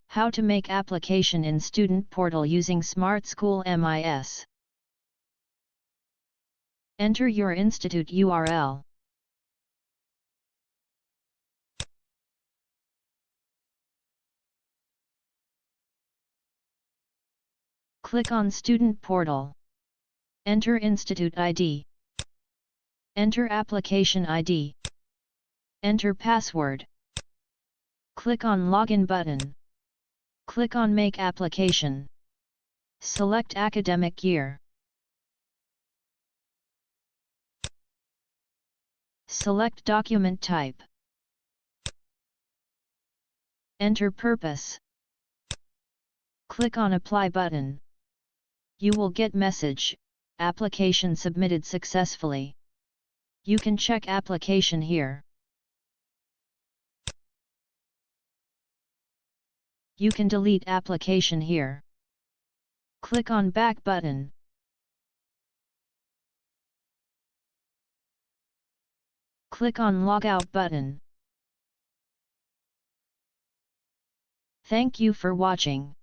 How to make application in Student Portal using Smart School MIS. Enter your institute URL. Click on Student Portal. Enter Institute ID. Enter Application ID. Enter password. Click on Login button. Click on Make Application. Select Academic Year. Select Document Type. Enter Purpose. Click on Apply button. You will get message, application submitted successfully. You can check application here. You can delete application here. Click on Back button. Click on Logout button. Thank you for watching.